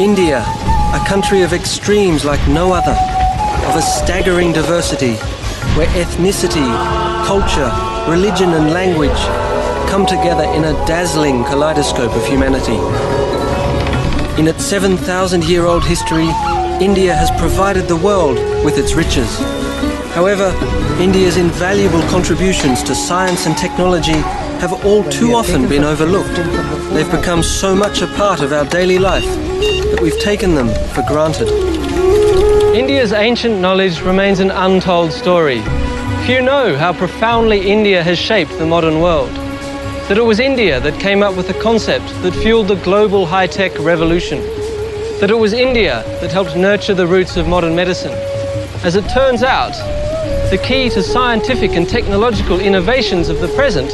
India, a country of extremes like no other, of a staggering diversity, where ethnicity, culture, religion and language come together in a dazzling kaleidoscope of humanity. In its 7,000-year-old history, India has provided the world with its riches. However, India's invaluable contributions to science and technology have all too often been overlooked. They've become so much a part of our daily life that we've taken them for granted. India's ancient knowledge remains an untold story. Few know how profoundly India has shaped the modern world. That it was India that came up with the concept that fueled the global high-tech revolution. That it was India that helped nurture the roots of modern medicine. As it turns out, the key to scientific and technological innovations of the present,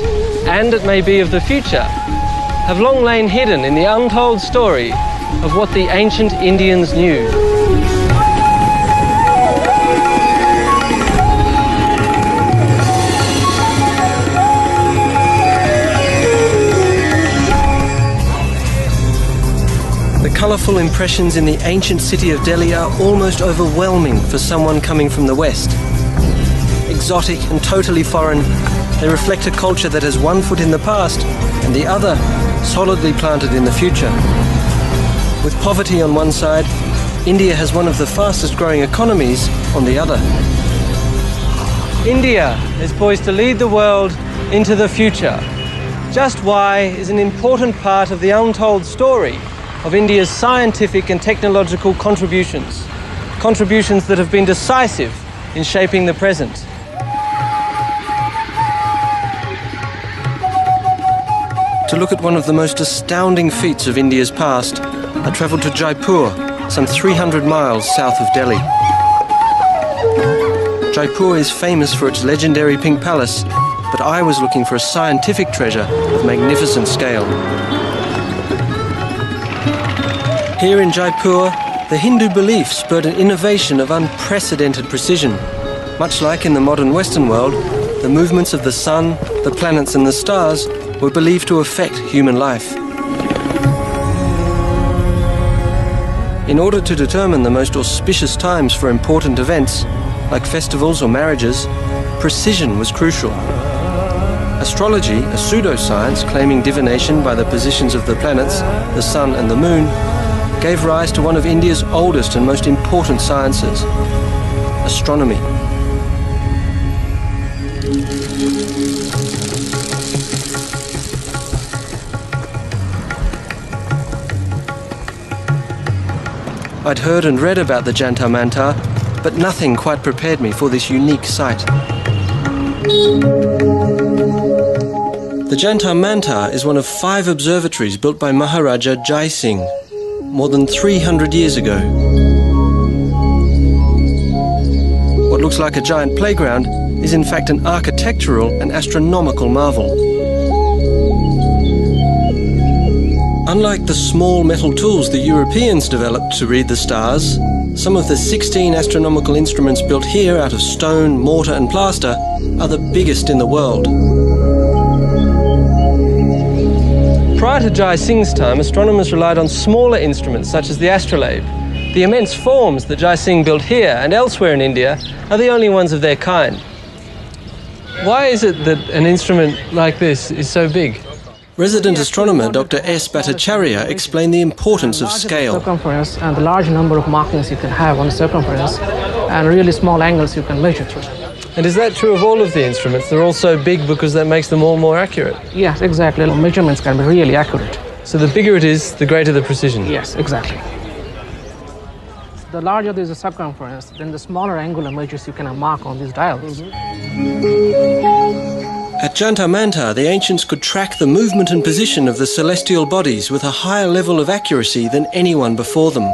and it may be of the future, have long lain hidden in the untold story of what the ancient Indians knew. The colourful impressions in the ancient city of Delhi are almost overwhelming for someone coming from the West. Exotic and totally foreign, they reflect a culture that has one foot in the past and the other solidly planted in the future. With poverty on one side, India has one of the fastest growing economies on the other. India is poised to lead the world into the future. Just why is an important part of the untold story of India's scientific and technological contributions. Contributions that have been decisive in shaping the present. To look at one of the most astounding feats of India's past, I travelled to Jaipur, some 300 miles south of Delhi. Jaipur is famous for its legendary Pink Palace, but I was looking for a scientific treasure of magnificent scale. Here in Jaipur, the Hindu belief spurred an innovation of unprecedented precision. Much like in the modern Western world, the movements of the sun, the planets and the stars were believed to affect human life. In order to determine the most auspicious times for important events, like festivals or marriages, precision was crucial. Astrology, a pseudoscience claiming divination by the positions of the planets, the sun and the moon, gave rise to one of India's oldest and most important sciences, astronomy. I'd heard and read about the Jantar Mantar, but nothing quite prepared me for this unique sight. The Jantar Mantar is one of 5 observatories built by Maharaja Jai Singh more than 300 years ago. What looks like a giant playground is in fact an architectural and astronomical marvel. Unlike the small metal tools the Europeans developed to read the stars, some of the 16 astronomical instruments built here out of stone, mortar and plaster are the biggest in the world. Prior to Jai Singh's time, astronomers relied on smaller instruments such as the astrolabe. The immense forms that Jai Singh built here and elsewhere in India are the only ones of their kind. Why is it that an instrument like this is so big? Resident astronomer Dr. S. Bhattacharya explained the importance of scale. Circumference and the large number of markings you can have on the circumference and really small angles you can measure through. And is that true of all of the instruments? They're all so big because that makes them all more accurate? Yes, exactly. Measurements can be really accurate. So the bigger it is, the greater the precision? Yes, exactly. The larger there is a circumference, then the smaller angular measures you can mark on these dials. At Jantar Mantar, the ancients could track the movement and position of the celestial bodies with a higher level of accuracy than anyone before them.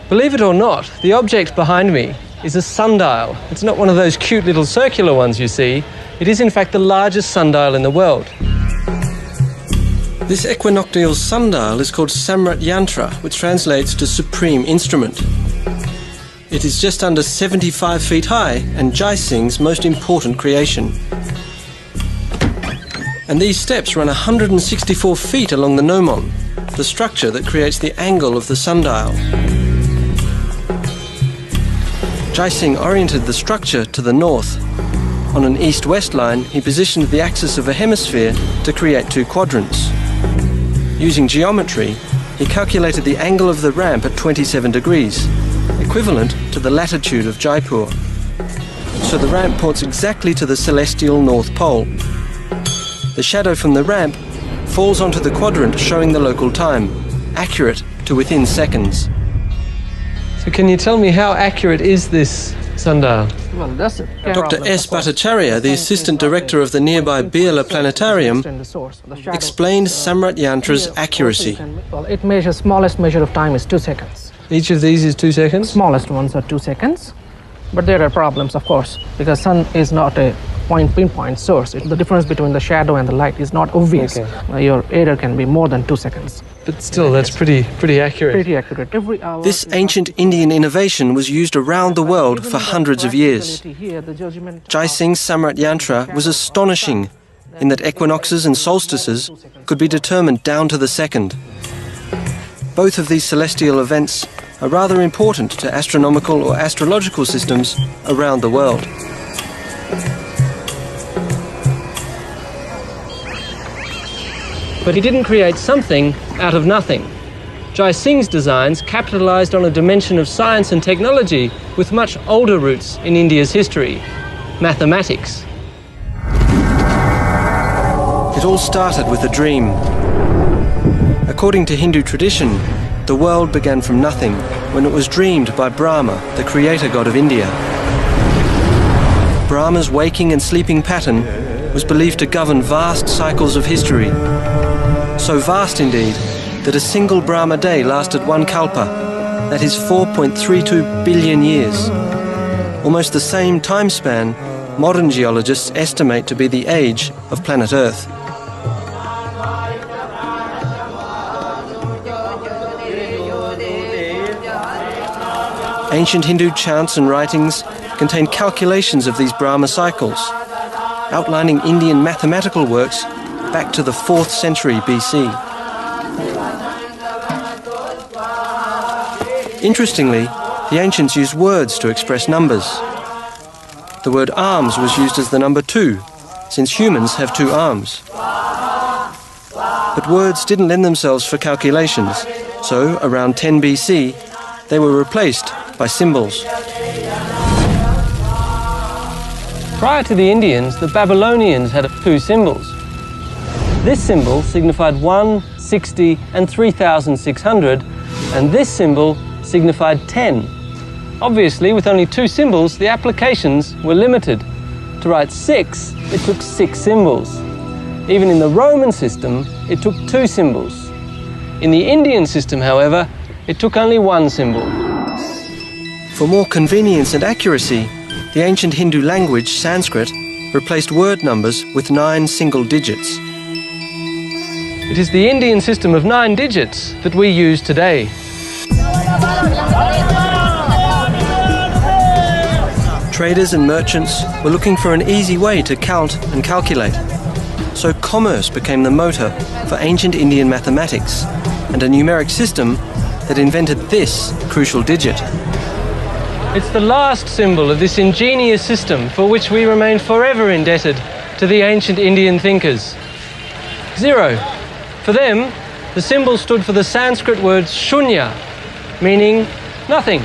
Believe it or not, the object behind me is a sundial. It's not one of those cute little circular ones you see. It is in fact the largest sundial in the world. This equinoctial sundial is called Samrat Yantra, which translates to supreme instrument. It is just under 75 feet high and Jai Singh's most important creation. And these steps run 164 feet along the gnomon, the structure that creates the angle of the sundial. Jai Singh oriented the structure to the north. On an east-west line, he positioned the axis of a hemisphere to create two quadrants. Using geometry, he calculated the angle of the ramp at 27 degrees, equivalent to the latitude of Jaipur. So the ramp points exactly to the celestial North Pole. The shadow from the ramp falls onto the quadrant showing the local time, accurate to within seconds. So can you tell me how accurate is this sundial? Well, that's it. Dr. S. Bhattacharya, the assistant director of the nearby Birla Planetarium, explained Samrat Yantra's accuracy. Well, it measures, smallest measure of time is 2 seconds. Each of these is 2 seconds? Smallest ones are 2 seconds. But there are problems, of course, because sun is not a pinpoint source. The difference between the shadow and the light is not obvious. Okay. Your error can be more than 2 seconds. But still, that's pretty accurate. Pretty accurate. Every hour. This ancient Indian innovation was used around the world for hundreds of years. Jai Singh's Samrat Yantra was astonishing in that equinoxes and solstices could be determined down to the second. Both of these celestial events are rather important to astronomical or astrological systems around the world. But he didn't create something out of nothing. Jai Singh's designs capitalized on a dimension of science and technology with much older roots in India's history: mathematics. It all started with a dream. According to Hindu tradition, the world began from nothing when it was dreamed by Brahma, the creator god of India. Brahma's waking and sleeping pattern was believed to govern vast cycles of history. So vast indeed that a single Brahma day lasted 1 kalpa, that is 4.32 billion years. Almost the same time span modern geologists estimate to be the age of planet Earth. Ancient Hindu chants and writings contain calculations of these Brahma cycles, outlining Indian mathematical works back to the 4th century BC. Interestingly, the ancients used words to express numbers. The word arms was used as the number 2, since humans have 2 arms. But words didn't lend themselves for calculations, so around 10 BC, they were replaced by symbols. Prior to the Indians, the Babylonians had 2 symbols. This symbol signified 1, 60, and 3,600, and this symbol signified 10. Obviously, with only 2 symbols, the applications were limited. To write 6, it took 6 symbols. Even in the Roman system, it took 2 symbols. In the Indian system, however, it took only 1 symbol. For more convenience and accuracy, the ancient Hindu language, Sanskrit, replaced word numbers with 9 single digits. It is the Indian system of 9 digits that we use today. Traders and merchants were looking for an easy way to count and calculate. So commerce became the motor for ancient Indian mathematics and a numeric system that invented this crucial digit. It's the last symbol of this ingenious system for which we remain forever indebted to the ancient Indian thinkers. 0. For them, the symbol stood for the Sanskrit word shunya, meaning nothing.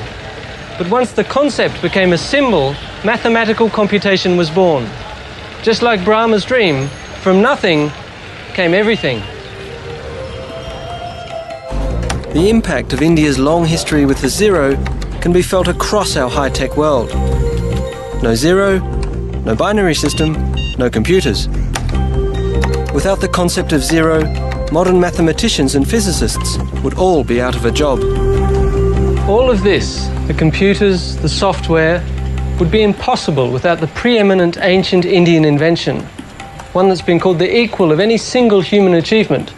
But once the concept became a symbol, mathematical computation was born. Just like Brahma's dream, from nothing came everything. The impact of India's long history with the 0 can be felt across our high-tech world. No 0, no binary system, no computers. Without the concept of 0, modern mathematicians and physicists would all be out of a job. All of this, the computers, the software, would be impossible without the preeminent ancient Indian invention, one that's been called the equal of any single human achievement,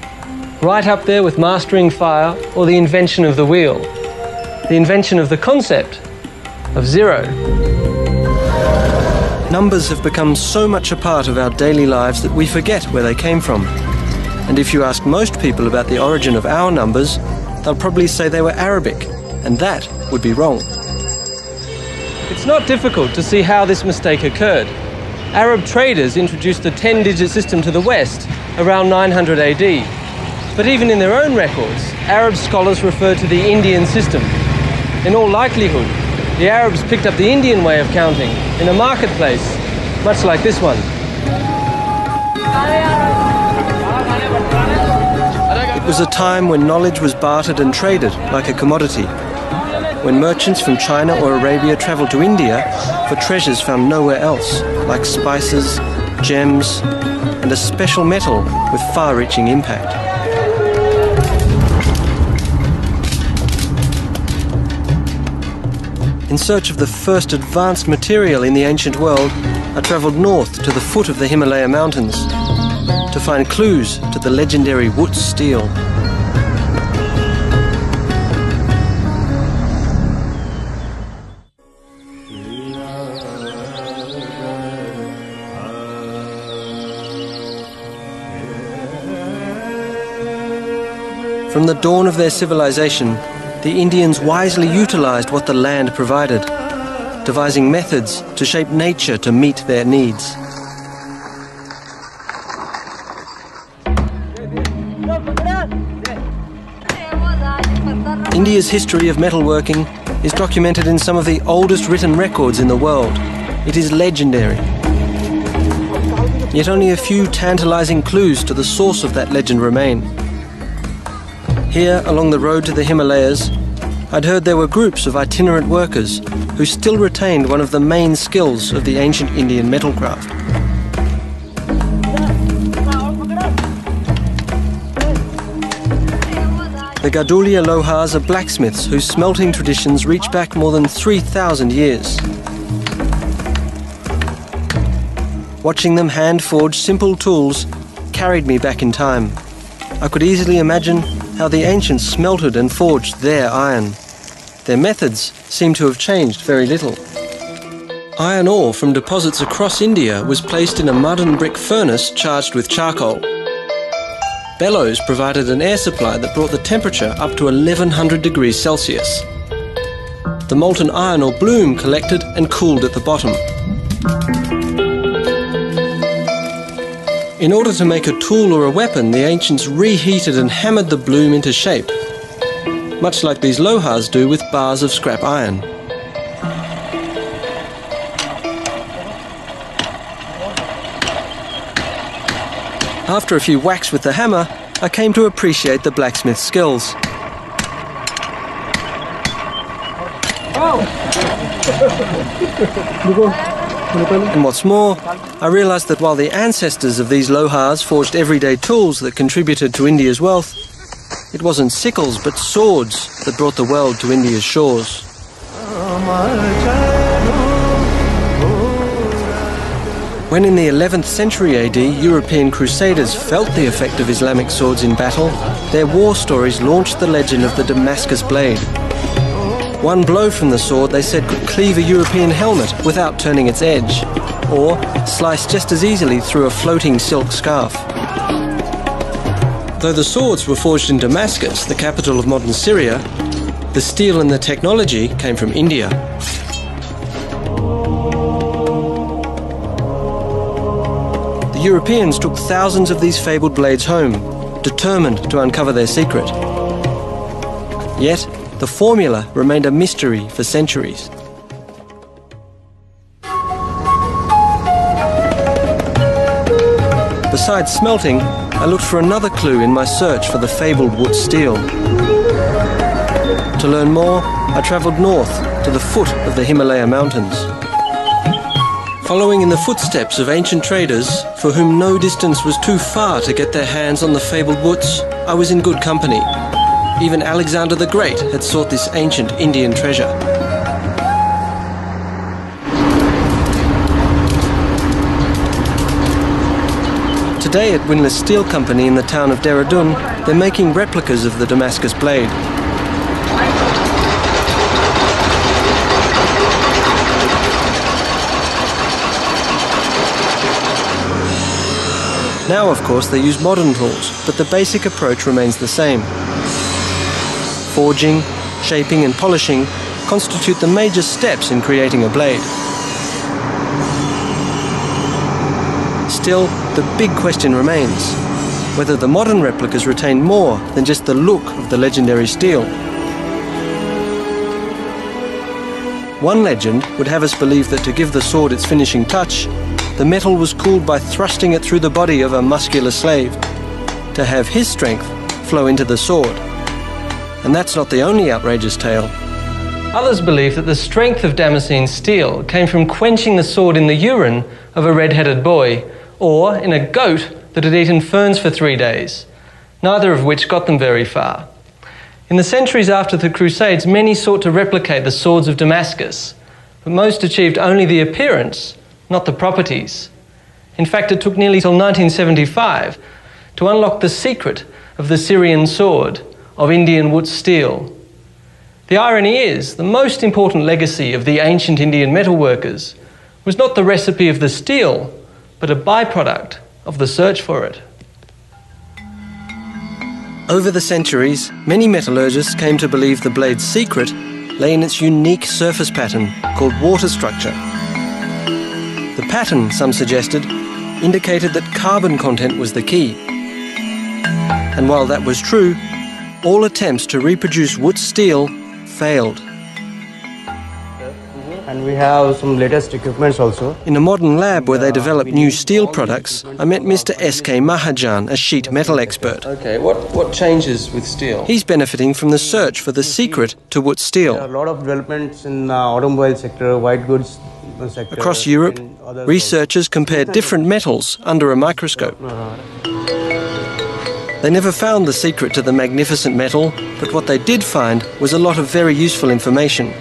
right up there with mastering fire or the invention of the wheel, the invention of the concept of 0. Numbers have become so much a part of our daily lives that we forget where they came from. And if you ask most people about the origin of our numbers, they'll probably say they were Arabic, and that would be wrong. It's not difficult to see how this mistake occurred. Arab traders introduced the 10-digit system to the West around 900 AD. But even in their own records, Arab scholars refer to the Indian system. In all likelihood, the Arabs picked up the Indian way of counting in a marketplace, much like this one. It was a time when knowledge was bartered and traded like a commodity, when merchants from China or Arabia travelled to India for treasures found nowhere else, like spices, gems, and a special metal with far-reaching impact. In search of the first advanced material in the ancient world, I travelled north to the foot of the Himalaya mountains to find clues to the legendary Wootz steel. From the dawn of their civilization, the Indians wisely utilized what the land provided, devising methods to shape nature to meet their needs. India's history of metalworking is documented in some of the oldest written records in the world. It is legendary. Yet only a few tantalizing clues to the source of that legend remain. Here, along the road to the Himalayas, I'd heard there were groups of itinerant workers who still retained one of the main skills of the ancient Indian metalcraft. The Gadulia Lohars are blacksmiths whose smelting traditions reach back more than 3,000 years. Watching them hand-forge simple tools carried me back in time. I could easily imagine how the ancients smelted and forged their iron. Their methods seem to have changed very little. Iron ore from deposits across India was placed in a mud and brick furnace charged with charcoal. Bellows provided an air supply that brought the temperature up to 1100 degrees Celsius. The molten iron or bloom collected and cooled at the bottom. In order to make a tool or a weapon, the ancients reheated and hammered the bloom into shape, much like these lohars do with bars of scrap iron. After a few whacks with the hammer, I came to appreciate the blacksmith's skills. And what's more, I realised that while the ancestors of these lohars forged everyday tools that contributed to India's wealth, it wasn't sickles but swords that brought the world to India's shores. When in the 11th century AD, European crusaders felt the effect of Islamic swords in battle, their war stories launched the legend of the Damascus blade. One blow from the sword, they said, could cleave a European helmet without turning its edge, or slice just as easily through a floating silk scarf. Though the swords were forged in Damascus, the capital of modern Syria, the steel and the technology came from India. The Europeans took thousands of these fabled blades home, determined to uncover their secret. Yet, the formula remained a mystery for centuries. Besides smelting, I looked for another clue in my search for the fabled Wootz steel. To learn more, I travelled north to the foot of the Himalaya mountains. Following in the footsteps of ancient traders, for whom no distance was too far to get their hands on the fabled Wootz, I was in good company. Even Alexander the Great had sought this ancient Indian treasure. Today at Windlass Steel Company in the town of Dehradun, they're making replicas of the Damascus blade. Now, of course, they use modern tools, but the basic approach remains the same. Forging, shaping and polishing constitute the major steps in creating a blade. Still, the big question remains whether the modern replicas retain more than just the look of the legendary steel. One legend would have us believe that to give the sword its finishing touch, the metal was cooled by thrusting it through the body of a muscular slave, to have his strength flow into the sword. And that's not the only outrageous tale. Others believe that the strength of Damascene steel came from quenching the sword in the urine of a red-headed boy, or in a goat that had eaten ferns for 3 days, neither of which got them very far. In the centuries after the Crusades, many sought to replicate the swords of Damascus, but most achieved only the appearance, not the properties. In fact, it took nearly till 1975 to unlock the secret of the Syrian sword, of Indian wood steel. The irony is, the most important legacy of the ancient Indian metalworkers was not the recipe of the steel, but a byproduct of the search for it. Over the centuries, many metallurgists came to believe the blade's secret lay in its unique surface pattern called water structure. The pattern, some suggested, indicated that carbon content was the key. And while that was true, all attempts to reproduce wood steel failed. And we have some latest equipments also. In a modern lab where they develop new steel products, I met Mr. S.K. Mahajan, a sheet metal expert. Okay, what changes with steel? He's benefiting from the search for the secret to wood steel. There are a lot of developments in automobile sector, white goods sector. Across Europe, researchers compared different metals under a microscope. They never found the secret to the magnificent metal, but what they did find was a lot of very useful information.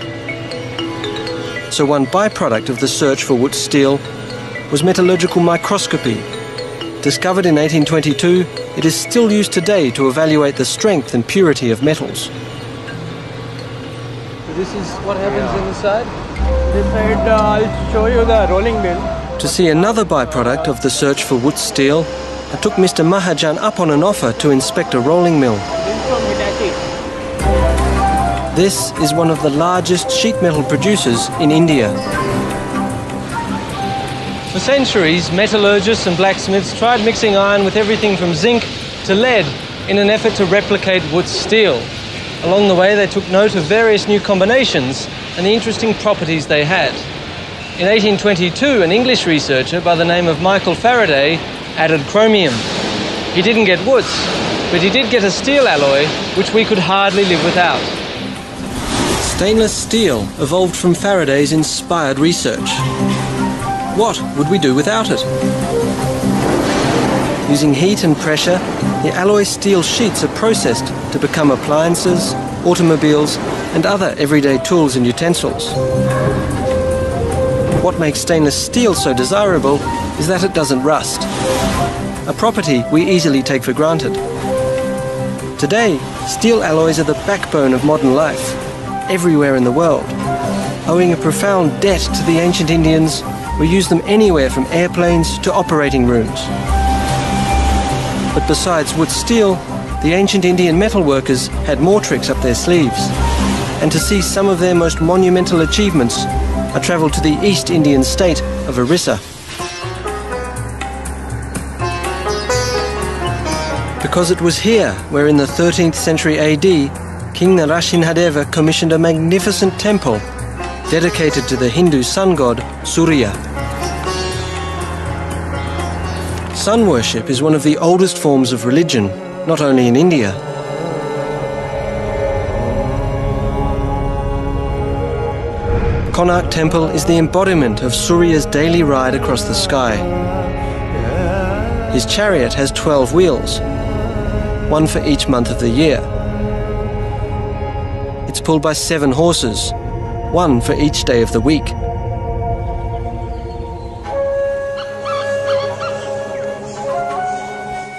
So one byproduct of the search for wood steel was metallurgical microscopy. Discovered in 1822, it is still used today to evaluate the strength and purity of metals. So this is what happens in the side? This side, I'll show you the rolling mill. To see another byproduct of the search for wood steel, I took Mr. Mahajan up on an offer to inspect a rolling mill. This is one of the largest sheet metal producers in India. For centuries, metallurgists and blacksmiths tried mixing iron with everything from zinc to lead in an effort to replicate wood steel. Along the way, they took note of various new combinations and the interesting properties they had. In 1822, an English researcher by the name of Michael Faraday added chromium. He didn't get woods, but he did get a steel alloy which we could hardly live without. Stainless steel evolved from Faraday's inspired research. What would we do without it? Using heat and pressure, the alloy steel sheets are processed to become appliances, automobiles, and other everyday tools and utensils. What makes stainless steel so desirable is that it doesn't rust, a property we easily take for granted. Today, steel alloys are the backbone of modern life, everywhere in the world. Owing a profound debt to the ancient Indians, we use them anywhere from airplanes to operating rooms. But besides wood steel, the ancient Indian metalworkers had more tricks up their sleeves. And to see some of their most monumental achievements, I travelled to the East Indian state of Orissa. Because it was here where in the 13th century AD, King Narasimhadeva commissioned a magnificent temple dedicated to the Hindu sun god Surya. Sun worship is one of the oldest forms of religion, not only in India. Konark Temple is the embodiment of Surya's daily ride across the sky. His chariot has 12 wheels, one for each month of the year. It's pulled by 7 horses, one for each day of the week.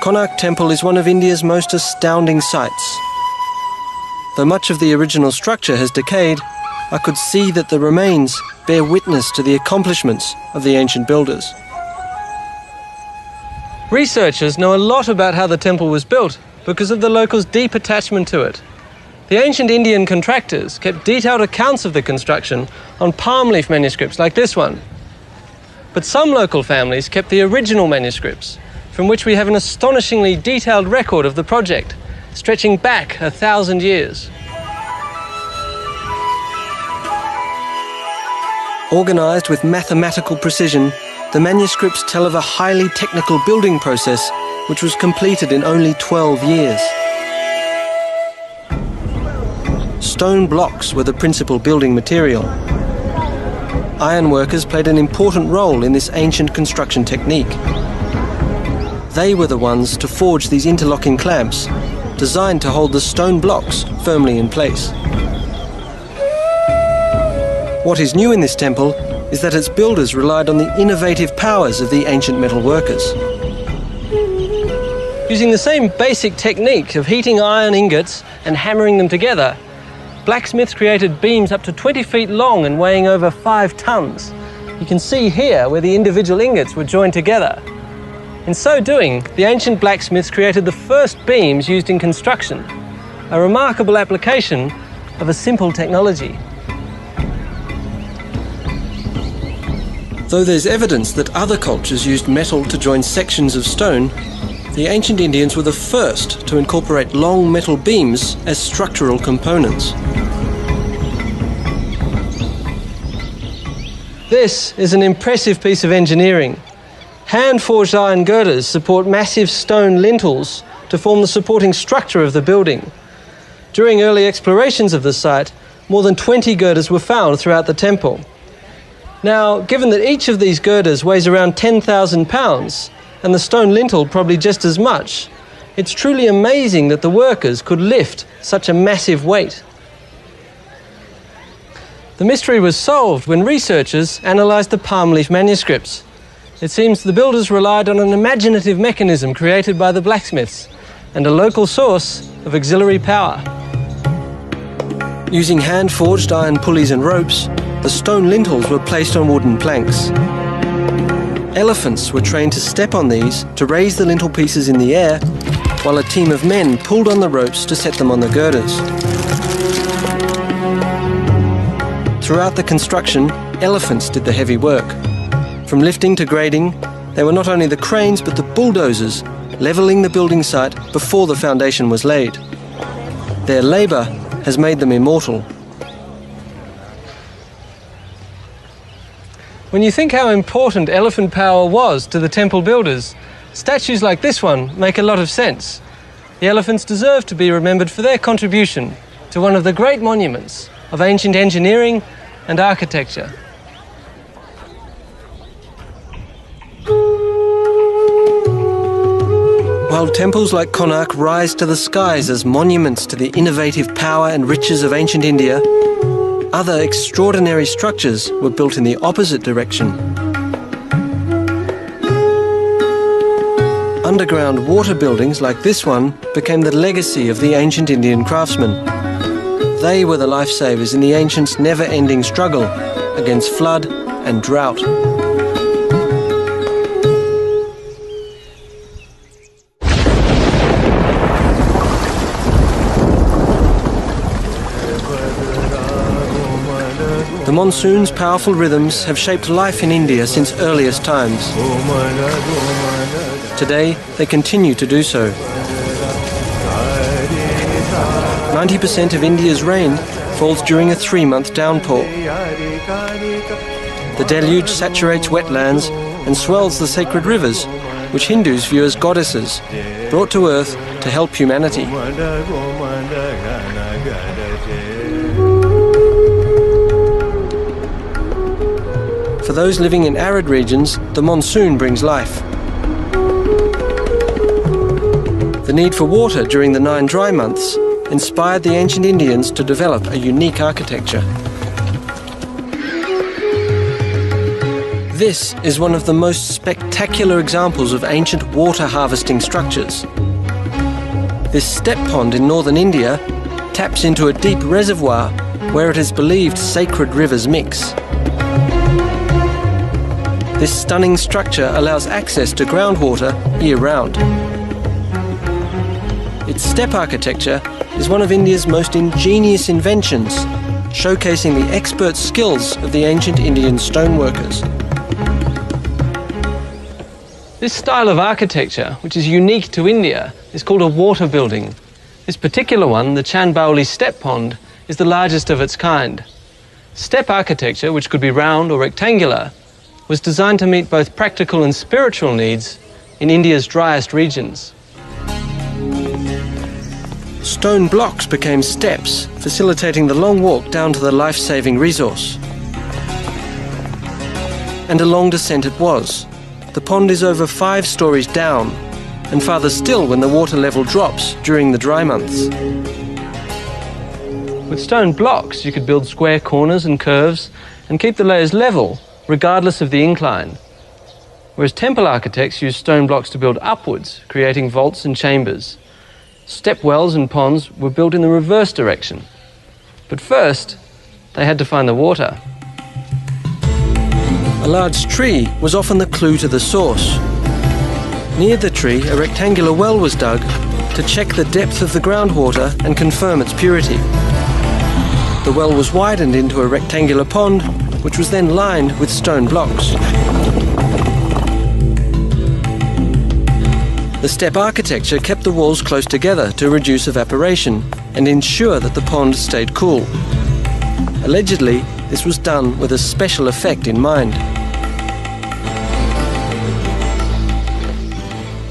Konark Temple is one of India's most astounding sights. Though much of the original structure has decayed, I could see that the remains bear witness to the accomplishments of the ancient builders. Researchers know a lot about how the temple was built because of the locals' deep attachment to it. The ancient Indian contractors kept detailed accounts of the construction on palm leaf manuscripts like this one. But some local families kept the original manuscripts, from which we have an astonishingly detailed record of the project, stretching back 1,000 years. Organised with mathematical precision, the manuscripts tell of a highly technical building process which was completed in only 12 years. Stone blocks were the principal building material. Ironworkers played an important role in this ancient construction technique. They were the ones to forge these interlocking clamps, designed to hold the stone blocks firmly in place. What is new in this temple is that its builders relied on the innovative powers of the ancient metal workers. Using the same basic technique of heating iron ingots and hammering them together, blacksmiths created beams up to 20 feet long and weighing over 5 tons. You can see here where the individual ingots were joined together. In so doing, the ancient blacksmiths created the first beams used in construction, a remarkable application of a simple technology. Though there's evidence that other cultures used metal to join sections of stone, the ancient Indians were the first to incorporate long metal beams as structural components. This is an impressive piece of engineering. Hand-forged iron girders support massive stone lintels to form the supporting structure of the building. During early explorations of the site, more than 20 girders were found throughout the temple. Now, given that each of these girders weighs around 10,000 pounds, and the stone lintel probably just as much, it's truly amazing that the workers could lift such a massive weight. The mystery was solved when researchers analysed the palm leaf manuscripts. It seems the builders relied on an imaginative mechanism created by the blacksmiths and a local source of auxiliary power. Using hand-forged iron pulleys and ropes, the stone lintels were placed on wooden planks. Elephants were trained to step on these to raise the lintel pieces in the air, while a team of men pulled on the ropes to set them on the girders. Throughout the construction, elephants did the heavy work. From lifting to grading, they were not only the cranes but the bulldozers, levelling the building site before the foundation was laid. Their labour has made them immortal. When you think how important elephant power was to the temple builders, statues like this one make a lot of sense. The elephants deserve to be remembered for their contribution to one of the great monuments of ancient engineering and architecture. While temples like Konark rise to the skies as monuments to the innovative power and riches of ancient India, other extraordinary structures were built in the opposite direction. Underground water buildings like this one became the legacy of the ancient Indian craftsmen. They were the lifesavers in the ancients' never-ending struggle against flood and drought. The monsoon's powerful rhythms have shaped life in India since earliest times. Today, they continue to do so. 90% of India's rain falls during a 3-month downpour. The deluge saturates wetlands and swells the sacred rivers, which Hindus view as goddesses, brought to earth to help humanity. For those living in arid regions, the monsoon brings life. The need for water during the 9 dry months inspired the ancient Indians to develop a unique architecture. This is one of the most spectacular examples of ancient water harvesting structures. This step pond in northern India taps into a deep reservoir where it is believed sacred rivers mix. This stunning structure allows access to groundwater year-round. Its step architecture is one of India's most ingenious inventions, showcasing the expert skills of the ancient Indian stoneworkers. This style of architecture, which is unique to India, is called a water building. This particular one, the Chanbauli Step Pond, is the largest of its kind. Step architecture, which could be round or rectangular, was designed to meet both practical and spiritual needs in India's driest regions. Stone blocks became steps, facilitating the long walk down to the life-saving resource. And a long descent it was. The pond is over 5 stories down, and farther still when the water level drops during the dry months. With stone blocks, you could build square corners and curves and keep the layers level, regardless of the incline. Whereas temple architects used stone blocks to build upwards, creating vaults and chambers. Step wells and ponds were built in the reverse direction. But first, they had to find the water. A large tree was often the clue to the source. Near the tree, a rectangular well was dug to check the depth of the groundwater and confirm its purity. The well was widened into a rectangular pond, which was then lined with stone blocks. The step architecture kept the walls close together to reduce evaporation and ensure that the pond stayed cool. Allegedly, this was done with a special effect in mind.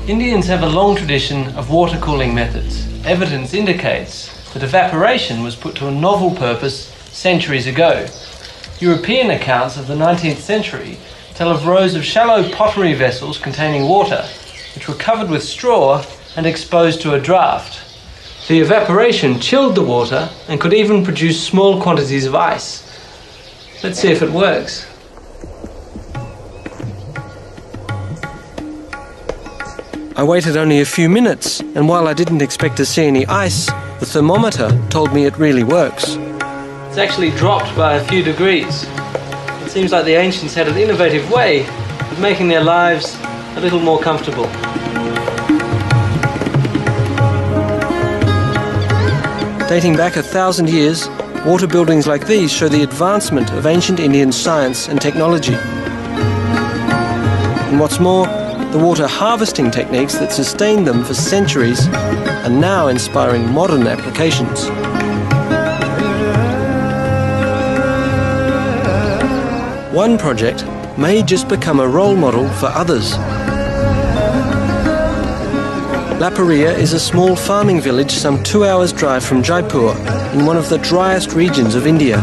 Indians have a long tradition of water cooling methods. Evidence indicates that evaporation was put to a novel purpose centuries ago. European accounts of the 19th century tell of rows of shallow pottery vessels containing water, which were covered with straw and exposed to a draft. The evaporation chilled the water and could even produce small quantities of ice. Let's see if it works. I waited only a few minutes, and while I didn't expect to see any ice, the thermometer told me it really works. It's actually dropped by a few degrees. It seems like the ancients had an innovative way of making their lives a little more comfortable. Dating back 1,000 years, water buildings like these show the advancement of ancient Indian science and technology. And what's more, the water harvesting techniques that sustained them for centuries are now inspiring modern applications. One project may just become a role model for others. Laparia is a small farming village some 2 hours' drive from Jaipur, in one of the driest regions of India.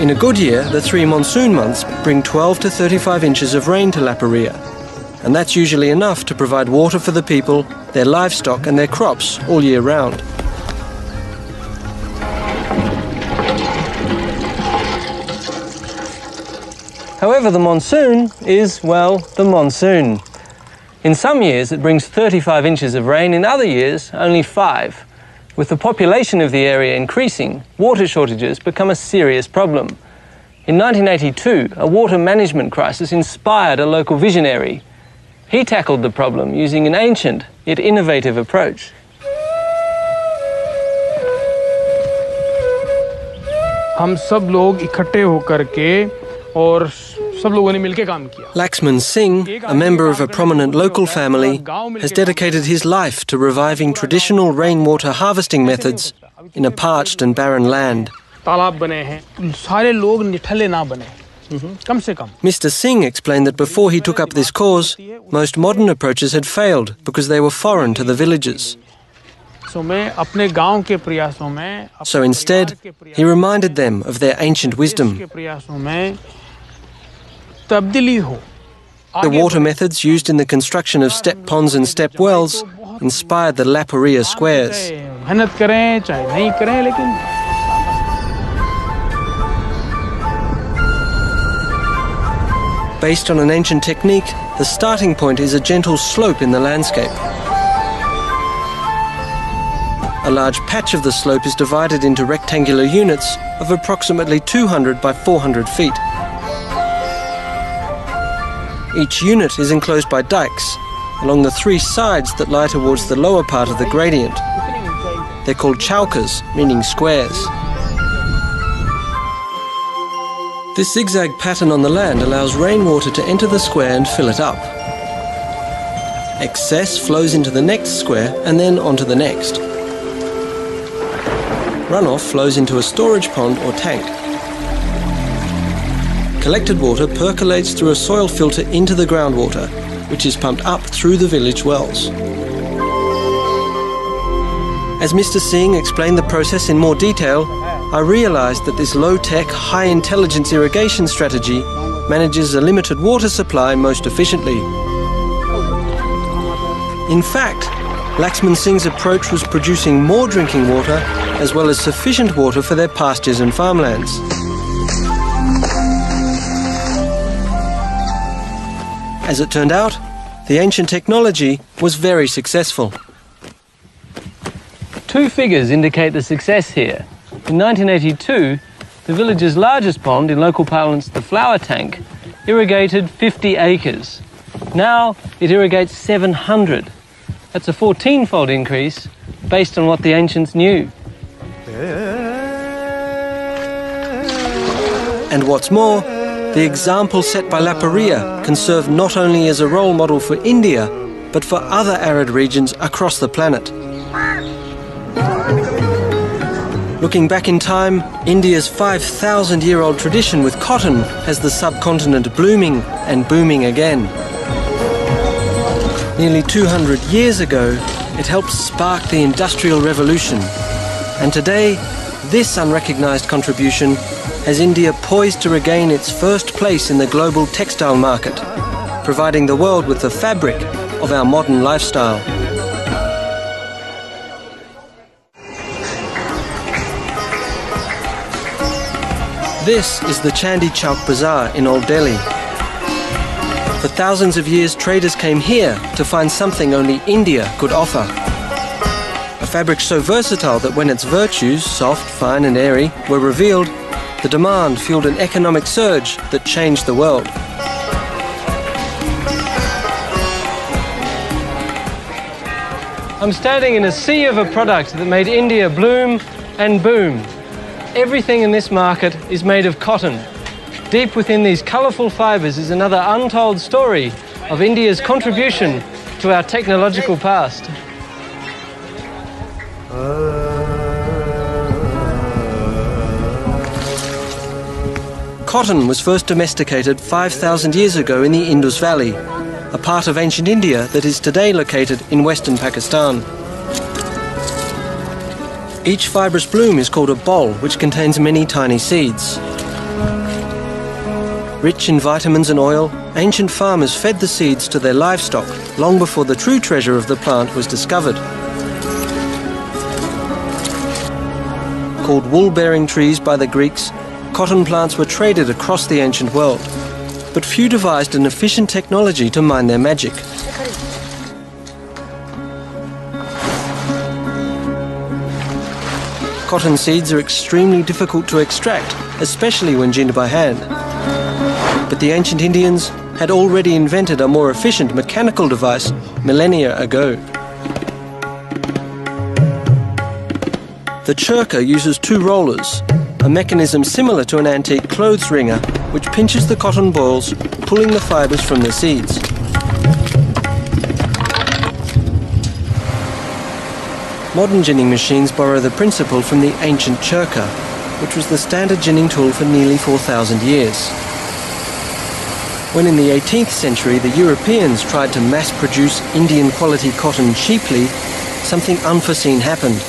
In a good year, the 3 monsoon months bring 12 to 35 inches of rain to Laparia, and that's usually enough to provide water for the people, their livestock and their crops all year round. However, the monsoon is, well, the monsoon. In some years it brings 35 inches of rain, in other years only 5. With the population of the area increasing, water shortages become a serious problem. In 1982, a water management crisis inspired a local visionary. He tackled the problem using an ancient yet innovative approach. हम सब लोग इकट्ठे होकर के और सब लोगों ने मिलके काम किया. Laxman Singh, a member of a prominent local family, has dedicated his life to reviving traditional rainwater harvesting methods in a parched and barren land. तालाब बने हैं, सारे लोग निठल्ले ना बने, कम से कम. Mr. Singh explained that before he took up this cause, most modern approaches had failed because they were foreign to the villagers. So instead, he reminded them of their ancient wisdom. The water methods used in the construction of step ponds and step wells inspired the Laparia squares. Based on an ancient technique, the starting point is a gentle slope in the landscape. A large patch of the slope is divided into rectangular units of approximately 200 by 400 feet. Each unit is enclosed by dikes along the three sides that lie towards the lower part of the gradient. They're called chaukas, meaning squares. This zigzag pattern on the land allows rainwater to enter the square and fill it up. Excess flows into the next square and then onto the next. Runoff flows into a storage pond or tank. Collected water percolates through a soil filter into the groundwater, which is pumped up through the village wells. As Mr. Singh explained the process in more detail, I realised that this low-tech, high-intelligence irrigation strategy manages a limited water supply most efficiently. In fact, Laxman Singh's approach was producing more drinking water as well as sufficient water for their pastures and farmlands. As it turned out, the ancient technology was very successful. Two figures indicate the success here. In 1982, the village's largest pond, in local parlance the flower tank, irrigated 50 acres. Now it irrigates 700. That's a 14-fold increase based on what the ancients knew. And what's more, the example set by Oriya can serve not only as a role model for India, but for other arid regions across the planet. Looking back in time, India's 5,000-year-old tradition with cotton has the subcontinent blooming and booming again. Nearly 200 years ago, it helped spark the Industrial Revolution. And today, this unrecognised contribution has India poised to regain its first place in the global textile market, providing the world with the fabric of our modern lifestyle. This is the Chandi Chowk Bazaar in Old Delhi. For thousands of years, traders came here to find something only India could offer. A fabric so versatile that when its virtues, soft, fine and airy, were revealed, the demand fueled an economic surge that changed the world. I'm standing in a sea of a product that made India bloom and boom. Everything in this market is made of cotton. Deep within these colourful fibres is another untold story of India's contribution to our technological past. Cotton was first domesticated 5,000 years ago in the Indus Valley, a part of ancient India that is today located in western Pakistan. Each fibrous bloom is called a bol, which contains many tiny seeds. Rich in vitamins and oil, ancient farmers fed the seeds to their livestock long before the true treasure of the plant was discovered. Called wool-bearing trees by the Greeks, cotton plants were traded across the ancient world, but few devised an efficient technology to mine their magic. Cotton seeds are extremely difficult to extract, especially when ginned by hand. But the ancient Indians had already invented a more efficient mechanical device millennia ago. The churka uses two rollers, a mechanism similar to an antique clothes wringer, which pinches the cotton balls, pulling the fibres from the seeds. Modern ginning machines borrow the principle from the ancient churka, which was the standard ginning tool for nearly 4,000 years. When in the 18th century the Europeans tried to mass-produce Indian-quality cotton cheaply, something unforeseen happened.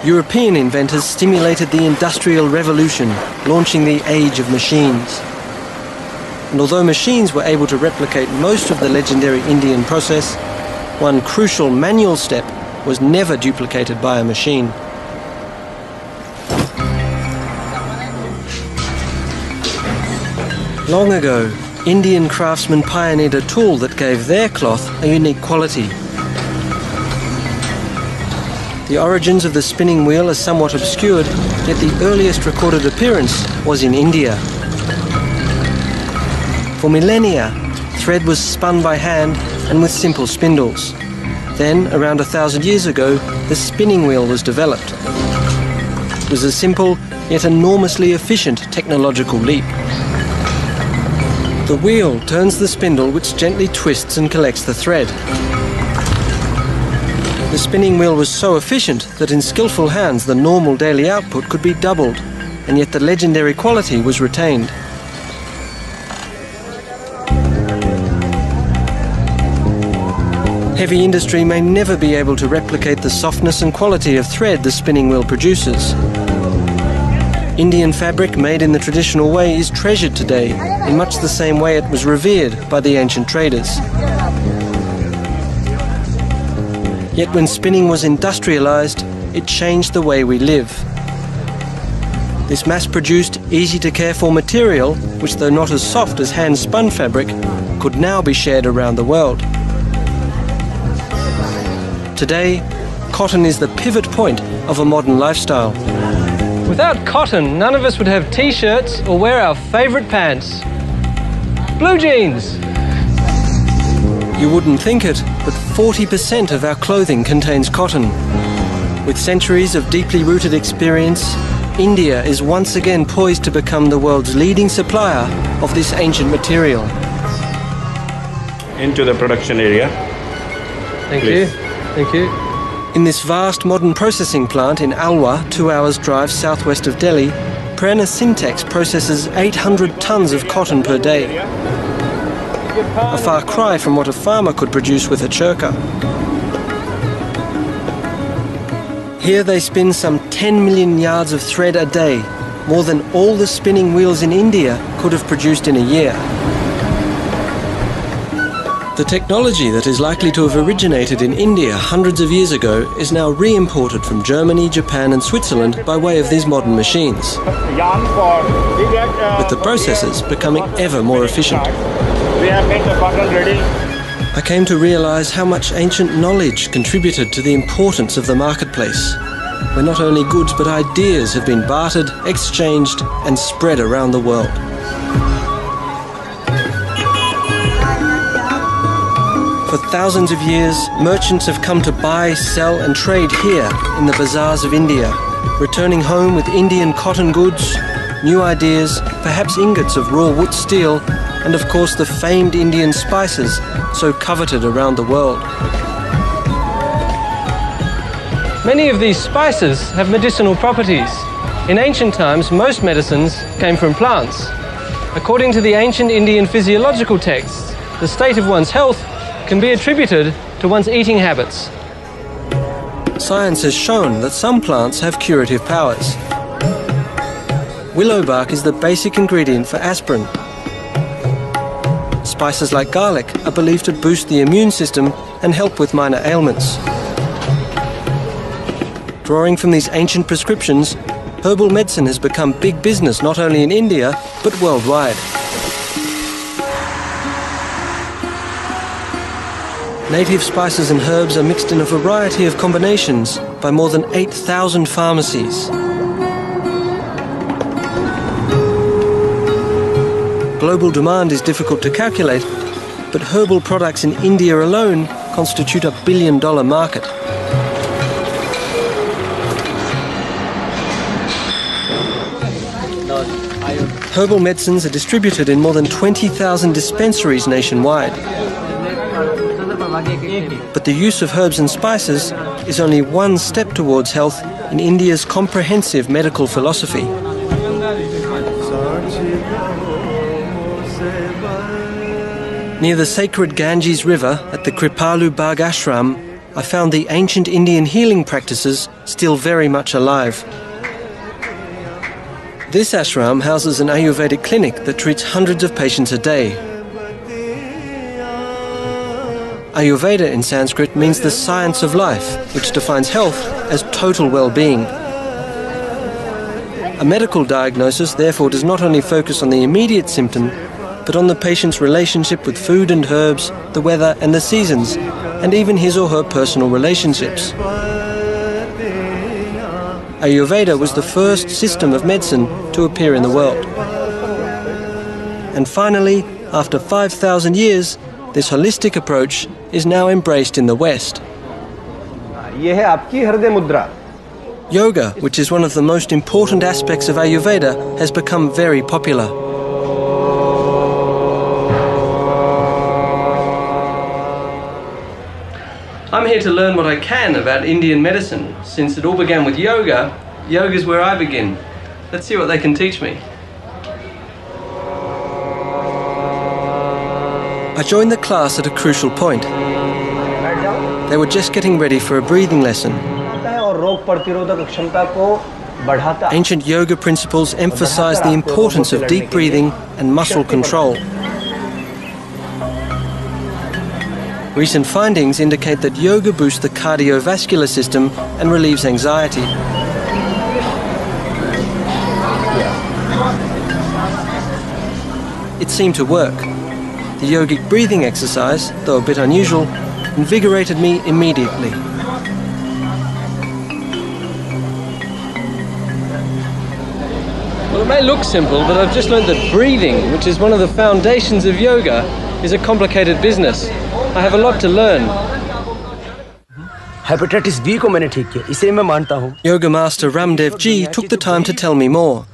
European inventors stimulated the Industrial Revolution, launching the age of machines. And although machines were able to replicate most of the legendary Indian process, one crucial manual step was never duplicated by a machine. Long ago, Indian craftsmen pioneered a tool that gave their cloth a unique quality. The origins of the spinning wheel are somewhat obscured, yet the earliest recorded appearance was in India. For millennia, thread was spun by hand and with simple spindles. Then, around 1,000 years ago, the spinning wheel was developed. It was a simple, yet enormously efficient technological leap. The wheel turns the spindle, which gently twists and collects the thread. The spinning wheel was so efficient that in skillful hands the normal daily output could be doubled, and yet the legendary quality was retained. Heavy industry may never be able to replicate the softness and quality of thread the spinning wheel produces. Indian fabric made in the traditional way is treasured today in much the same way it was revered by the ancient traders. Yet when spinning was industrialized, it changed the way we live. This mass-produced, easy-to-care-for material, which though not as soft as hand-spun fabric, could now be shared around the world. Today, cotton is the pivot point of a modern lifestyle. Without cotton, none of us would have t-shirts or wear our favourite pants. Blue jeans! You wouldn't think it, but 40% of our clothing contains cotton. With centuries of deeply rooted experience, India is once again poised to become the world's leading supplier of this ancient material. Into the production area. Thank Please. you. Thank you. In this vast modern processing plant in Alwar, 2 hours drive southwest of Delhi, Prerna Syntex processes 800 tons of cotton per day. A far cry from what a farmer could produce with a churka. Here they spin some 10 million yards of thread a day, more than all the spinning wheels in India could have produced in a year. The technology that is likely to have originated in India hundreds of years ago is now re-imported from Germany, Japan and Switzerland by way of these modern machines, with the processes becoming ever more efficient. We have made the cotton ready. I came to realize how much ancient knowledge contributed to the importance of the marketplace, where not only goods but ideas have been bartered, exchanged and spread around the world. For thousands of years, merchants have come to buy, sell and trade here in the bazaars of India, returning home with Indian cotton goods, new ideas, perhaps ingots of raw wood steel, and of course the famed Indian spices so coveted around the world. Many of these spices have medicinal properties. In ancient times, most medicines came from plants. According to the ancient Indian physiological texts, the state of one's health can be attributed to one's eating habits. Science has shown that some plants have curative powers. Willow bark is the basic ingredient for aspirin. Spices like garlic are believed to boost the immune system and help with minor ailments. Drawing from these ancient prescriptions, herbal medicine has become big business not only in India, but worldwide. Native spices and herbs are mixed in a variety of combinations by more than 8,000 pharmacies. Global demand is difficult to calculate, but herbal products in India alone constitute a billion-dollar market. Herbal medicines are distributed in more than 20,000 dispensaries nationwide. But the use of herbs and spices is only one step towards health in India's comprehensive medical philosophy. Near the sacred Ganges River at the Kripalu Bagh Ashram, I found the ancient Indian healing practices still very much alive. This ashram houses an Ayurvedic clinic that treats hundreds of patients a day. Ayurveda in Sanskrit means the science of life, which defines health as total well-being. A medical diagnosis therefore does not only focus on the immediate symptom, but on the patient's relationship with food and herbs, the weather and the seasons, and even his or her personal relationships. Ayurveda was the first system of medicine to appear in the world. And finally, after 5,000 years, this holistic approach is now embraced in the West. ये है आपकी हृदय मुद्रा. Yoga, which is one of the most important aspects of Ayurveda, has become very popular. I'm here to learn what I can about Indian medicine. Since it all began with yoga, yoga is where I begin. Let's see what they can teach me. I joined the class at a crucial point. They were just getting ready for a breathing lesson. Ancient yoga principles emphasize the importance of deep breathing and muscle control. Recent findings indicate that yoga boosts the cardiovascular system and relieves anxiety. It seemed to work. The yogic breathing exercise, though a bit unusual, invigorated me immediately. Well, it may look simple, but I've just learned that breathing, which is one of the foundations of yoga, is a complicated business. I have a lot to learn. Hepatitis B को मैंने ठीक किया, इसे मैं मानता हूँ. Yoga master Ramdev Ji took the time to tell me more.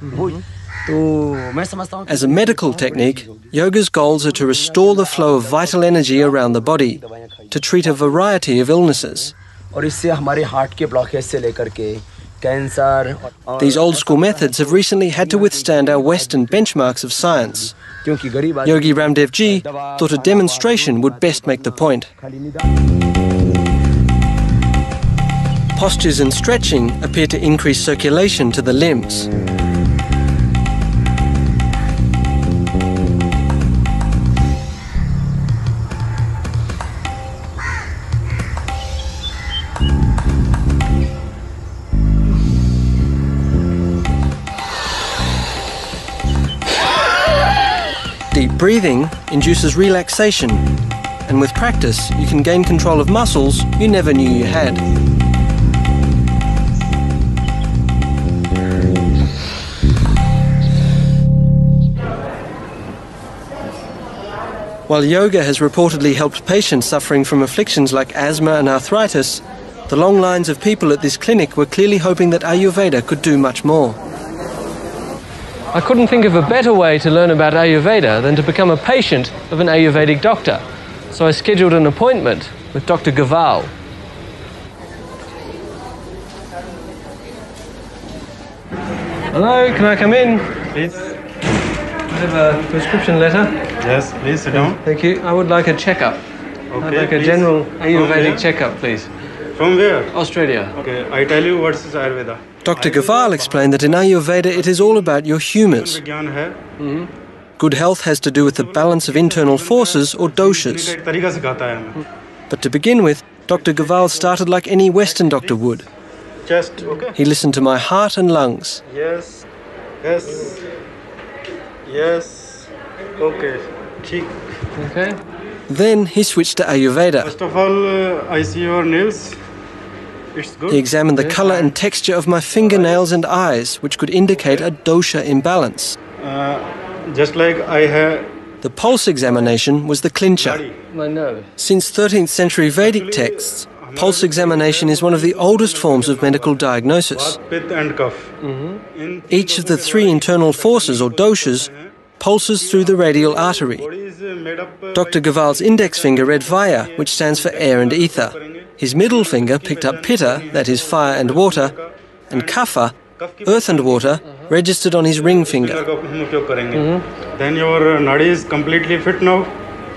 As a medical technique, yoga's goals are to restore the flow of vital energy around the body, to treat a variety of illnesses. और इससे हमारे heart के blockage से लेकर के cancer. These old-school methods have recently had to withstand our Western benchmarks of science. Yogi Ramdev Ji thought a demonstration would best make the point. Postures and stretching appear to increase circulation to the limbs. Deep breathing induces relaxation, and with practice you can gain control of muscles you never knew you had. While yoga has reportedly helped patients suffering from afflictions like asthma and arthritis, the long lines of people at this clinic were clearly hoping that Ayurveda could do much more. I couldn't think of a better way to learn about Ayurveda than to become a patient of an Ayurvedic doctor. So I scheduled an appointment with Dr. Gaval. Hello, can I come in? Please. I have a prescription letter. Yes, please sit down. Thank you. I would like a checkup. Okay, I'd like a please. general From Ayurvedic where? checkup, please. From where? Australia. Okay, I tell you what is Ayurveda. Dr. Gaval explained that in Ayurveda it is all about your humours. विज्ञान है. Good health has to do with the balance of internal forces or doshas. एक तरीका सिखाता है हमें. But to begin with, Dr. Gaval started like any Western doctor would. Chest, okay. He listened to my heart and lungs. Yes, yes, yes. Okay, ठीक. Okay. Then he switched to Ayurveda. First of all, I see your nails. It's good. He examined the colour and texture of my fingernails and eyes, which could indicate a dosha imbalance. Just like I have. The pulse examination was the clincher. My nose. Since 13th century Vedic texts, pulse examination is one of the oldest forms of medical diagnosis. Pith and cough. Each of the three internal forces or doshas pulses through the radial artery. Dr. Gaval's index finger read Vaya, which stands for air and ether. His middle finger picked up Pitta, that is fire and water, and Kapha, earth and water, registered on his ring finger. Then your nadi is completely fit now.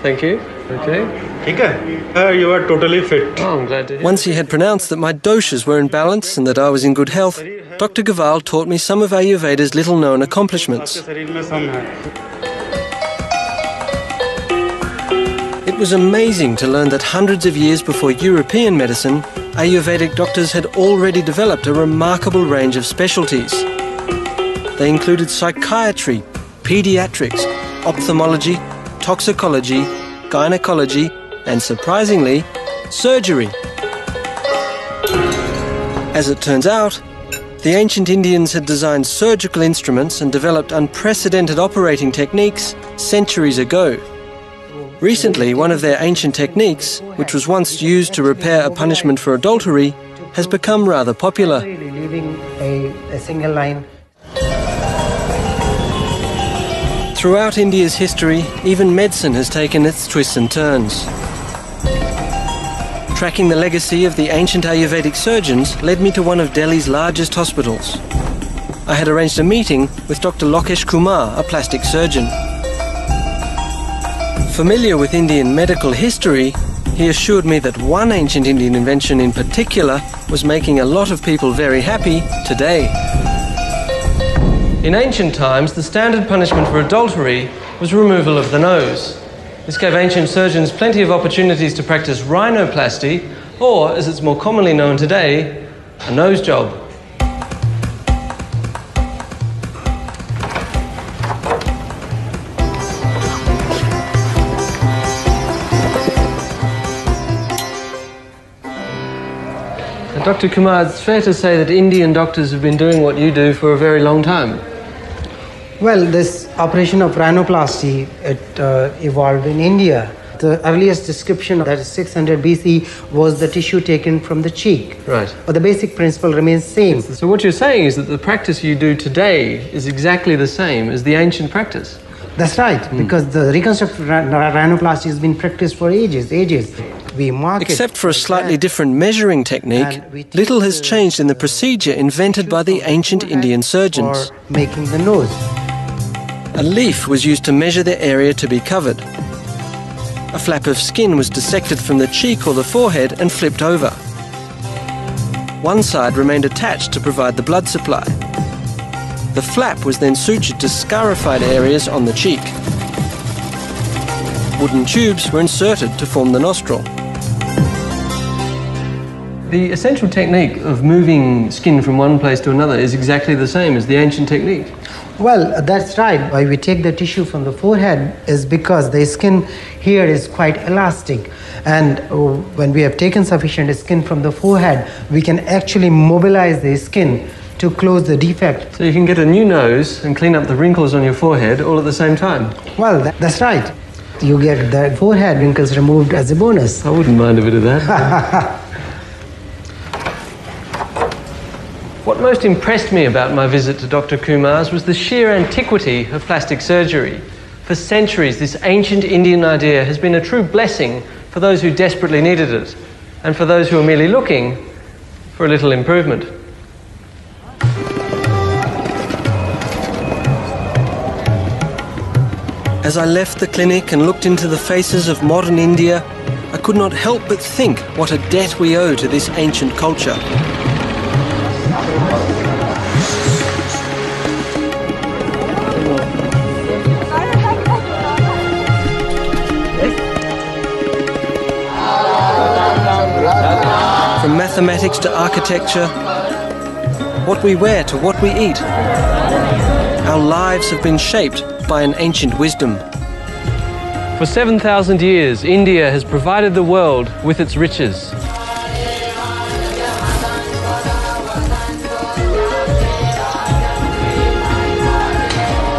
Thank you. Okay. ठीक है? You are totally fit. Oh, I'm glad to hear. Once he had pronounced that my doshas were in balance and that I was in good health, Dr. Gaval taught me some of Ayurveda's little-known accomplishments. शरीर में सम है. It was amazing to learn that hundreds of years before European medicine, Ayurvedic doctors had already developed a remarkable range of specialties. They included psychiatry, pediatrics, ophthalmology, toxicology, gynecology, and surprisingly, surgery. As it turns out, the ancient Indians had designed surgical instruments and developed unprecedented operating techniques centuries ago. Recently, one of their ancient techniques, which was once used to repair a punishment for adultery, has become rather popular. Leaving a single line. Throughout India's history, even medicine has taken its twists and turns. Tracking the legacy of the ancient Ayurvedic surgeons led me to one of Delhi's largest hospitals. I had arranged a meeting with Dr. Lokesh Kumar, a plastic surgeon. Familiar with Indian medical history, he assured me that one ancient Indian invention in particular was making a lot of people very happy today. In ancient times, the standard punishment for adultery was removal of the nose. This gave ancient surgeons plenty of opportunities to practice rhinoplasty, or, as it's more commonly known today, a nose job. Dr. Kumar, it's fair to say that Indian doctors have been doing what you do for a very long time. Well, this operation of rhinoplasty, it evolved in India. The earliest description, that is 600 BC, was the tissue taken from the cheek. Right. But the basic principle remains same. So what you're saying is that the practice you do today is exactly the same as the ancient practice? That's right, because the reconstructive rhinoplasty has been practiced for ages. We mark Except for a slightly different measuring technique, little has changed in the procedure invented by the ancient Indian surgeons. For making the nose. A leaf was used to measure the area to be covered. A flap of skin was dissected from the cheek or the forehead and flipped over. One side remained attached to provide the blood supply. The flap was then sutured to scarified areas on the cheek. Wooden tubes were inserted to form the nostril. The essential technique of moving skin from one place to another is exactly the same as the ancient technique. Well, that's right. Why we take the tissue from the forehead is because the skin here is quite elastic. And when we have taken sufficient skin from the forehead, we can actually mobilize the skin to close the defect. So you can get a new nose and clean up the wrinkles on your forehead all at the same time? Well, that's right. You get the forehead wrinkles removed as a bonus. I wouldn't mind a bit of that. What most impressed me about my visit to Dr. Kumar's was the sheer antiquity of plastic surgery. For centuries, this ancient Indian idea has been a true blessing for those who desperately needed it, and for those who are merely looking for a little improvement. As I left the clinic and looked into the faces of modern India, I could not help but think what a debt we owe to this ancient culture. From mathematics to architecture, what we wear to what we eat, our lives have been shaped by an ancient wisdom. For 7,000 years, India has provided the world with its riches.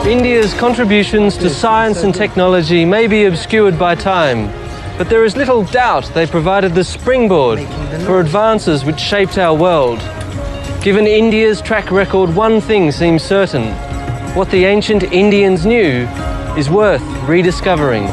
India's contributions to science and technology may be obscured by time, but there is little doubt they provided the springboard for advances which shaped our world. Given India's track record, one thing seems certain: what the ancient Indians knew is worth rediscovering.